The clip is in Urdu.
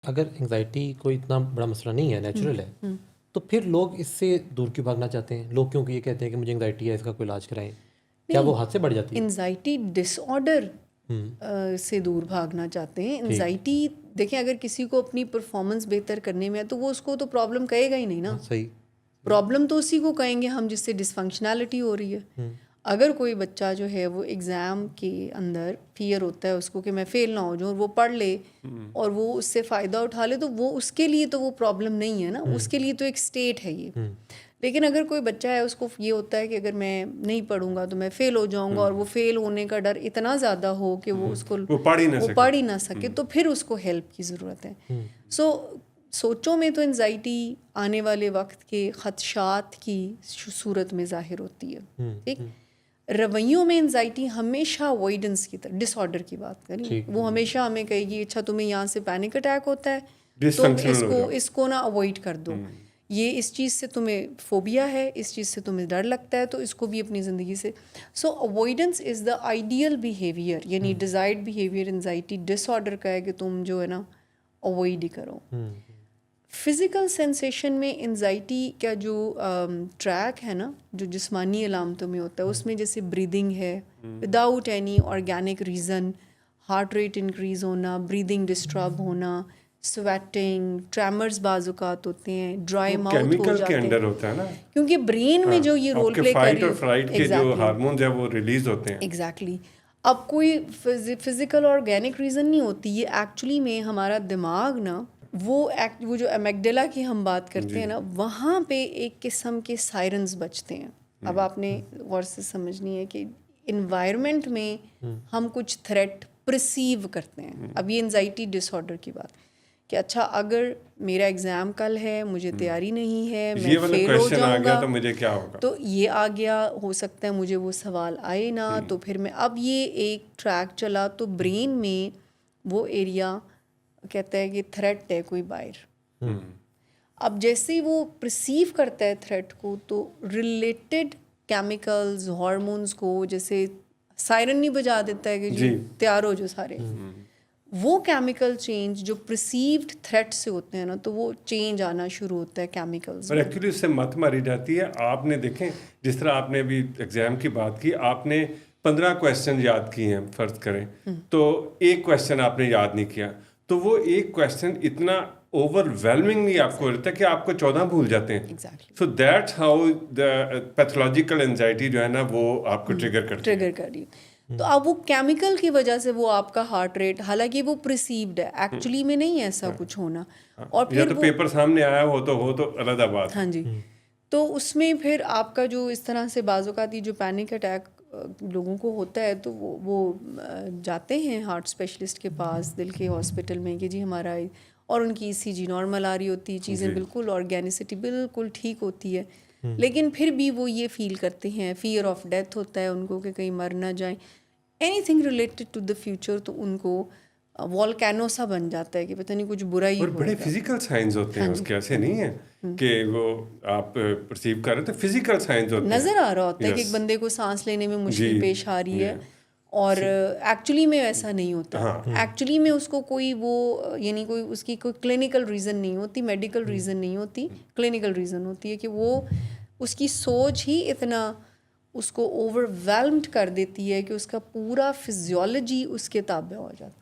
اگر انگزائٹی کوئی اتنا بڑا مسئلہ نہیں ہے، نیچرل ہے، تو پھر لوگ اس سے دور کیوں بھاگنا چاہتے ہیں؟ لوگ کیوں یہ کہتے ہیں کہ مجھے انگزائٹی ہے، اس کا کوئی علاج کرائیں؟ کیا وہ حد سے بڑھ جاتی ہے؟ انزائٹی ڈس آرڈر سے دور بھاگنا چاہتے ہیں. انزائٹی دیکھیں اگر کسی کو اپنی پرفارمنس بہتر کرنے میں ہے تو وہ اس کو تو پرابلم کہے گا ہی نہیں نا. صحیح. پرابلم تو اسی کو کہیں گے ہم جس سے ڈسفنکشنالٹی ہو رہی ہے. اگر کوئی بچہ جو ہے وہ ایگزام کے اندر فیئر ہوتا ہے اس کو کہ میں فیل نہ ہو جاؤں، اور وہ پڑھ لے اور وہ اس سے فائدہ اٹھا لے، تو وہ اس کے لیے تو وہ پرابلم نہیں ہے نا، اس کے لیے تو ایک اسٹیٹ ہے یہ. لیکن اگر کوئی بچہ ہے اس کو یہ ہوتا ہے کہ اگر میں نہیں پڑھوں گا تو میں فیل ہو جاؤں گا، اور وہ فیل ہونے کا ڈر اتنا زیادہ ہو کہ وہ اس کو وہ پڑھ ہی نہ سکے، تو پھر اس کو ہیلپ کی ضرورت ہے. سوچوں میں تو انزائٹی آنے والے وقت کے خدشات کی صورت میں ظاہر ہوتی ہے. ٹھیک. رویوں میں انزائٹی ہمیشہ اوائڈنس کی طرف، ڈس آرڈر کی بات کریں، وہ ہمیشہ ہمیں کہے گی اچھا تمہیں یہاں سے پینک اٹیک ہوتا ہے تو اس کو نہ اوائڈ کر دو، یہ اس چیز سے تمہیں فوبیا ہے، اس چیز سے تمہیں ڈر لگتا ہے، تو اس کو بھی اپنی زندگی سے. So avoidance is the ideal behaviour, یعنی desired behaviour. Anxiety disorder کا ہے کہ تم جو ہے نا اوائڈ ہی کرو. فزیکل سینسیشن میں انزائٹی کا جو ٹریک ہے نا، جو جسمانی علامتوں میں ہوتا ہے، اس میں جیسے بریدنگ ہے without any organic reason, heart rate increase ہونا، بریدنگ ڈسٹرب ہونا، سویٹنگ، ٹریمرز بعض اوقات ہوتے ہیں، ڈرائی ماؤتھ ہو جاتے ہیں، کیونکہ برین میں جو یہ رول پلے کر رہی ہے ایگزیکٹلی. اب کوئی فزیکل آرگینک ریزن نہیں ہوتی، یہ ایکچولی میں ہمارا دماغ نا وہ جو امیگڈیلا کی ہم بات کرتے ہیں نا، وہاں پہ ایک قسم کے سائرنز بجتے ہیں. اب آپ نے غور سے سمجھنی ہے کہ انوائرمنٹ میں ہم کچھ تھریٹ پرسیو کرتے ہیں. اب یہ انزائٹی ڈس آرڈر کی بات کہ اچھا اگر میرا ایگزام کل ہے، مجھے تیاری نہیں ہے، میں فیل ہو جاؤں گا، تو یہ آ گیا، ہو سکتا ہے مجھے وہ سوال آئے نا، تو پھر میں اب یہ ایک ٹریک چلا تو برین میں وہ ایریا کہتا ہے کہ تھریٹ ہے کوئی باہر. اب جیسے وہ پرسیو کرتا ہے تھریٹ کو، تو ریلیٹڈ کیمیکلز، ہارمونز کو جیسے سائرن نہیں بجا دیتا ہے کہ جی تیار ہو جو سارے، وہ کیمیکل چینج جو پرسیوڈ تھریٹ سے ہوتے ہیں نا، تو وہ چینج آنا شروع ہوتا ہے کیمیکلز. اور ایکچولی اس سے مت ماری جاتی ہے. آپ نے دیکھیں جس طرح آپ نے ابھی ایگزام کی بات کی، آپ نے 15 کویشچن یاد کیے ہیں فرض کریں، تو ایک کویشچن آپ نے یاد نہیں کیا، تو وہ ایک کویشچن اتنا اوور ویلمنگلی آپ کو رہتا ہے کہ آپ کو 14 بھول جاتے ہیں. So that's how the pathological anxiety جو ہے نا وہ آپ کو ٹریگر کرتی ہے. تو اب وہ کیمیکل کی وجہ سے وہ آپ کا ہارٹ ریٹ، حالانکہ وہ پرسیوڈ ہے، ایکچولی میں نہیں ایسا کچھ ہونا. اور پھر تو پیپر سامنے آیا ہو تو علیحدہ بات. ہاں جی. تو اس میں پھر آپ کا جو اس طرح سے بعض اوقات جو پینک اٹیک لوگوں کو ہوتا ہے، تو وہ جاتے ہیں ہارٹ اسپیشلسٹ کے پاس، دل کے ہاسپٹل میں، کہ جی ہمارا، اور ان کی ای سی جی نارمل آ رہی ہوتی ہے، چیزیں بالکل آرگینسٹی بالکل ٹھیک ہوتی ہے. لیکن پھر بھی وہ یہ فیل کرتے ہیں، فیئر آف ڈیتھ ہوتا ہے ان کو کہ کہیں مر نہ جائیں، anything related to the future, تو ان کو والکینو سا بن جاتا ہے کہ پتہ نہیں کچھ برا ہی اور بڑے فزیکل سائنس ہوتے ہیں اس کے، ایسے نہیں ہیں کہ وہ آپ پرسیو کر رہے تھے، فزیکل سائنس ہوتے ہیں. نظر آ رہا ہوتا ہے کہ ایک بندے کو سانس لینے میں مشکل پیش آ رہی ہے، اور ایکچولی میں ایسا نہیں ہوتا. ایکچولی میں اس کو کوئی وہ یعنی کوئی اس کی کوئی کلینکل ریزن نہیں ہوتی، میڈیکل ریزن نہیں ہوتی، کلینکل ریزن ہوتی ہے کہ وہ اس کی سوچ ہی اتنا اس کو اوور ویلمڈ کر دیتی ہے کہ اس کا پورا فزیولوجی اس کے تابع ہو جاتا ہے.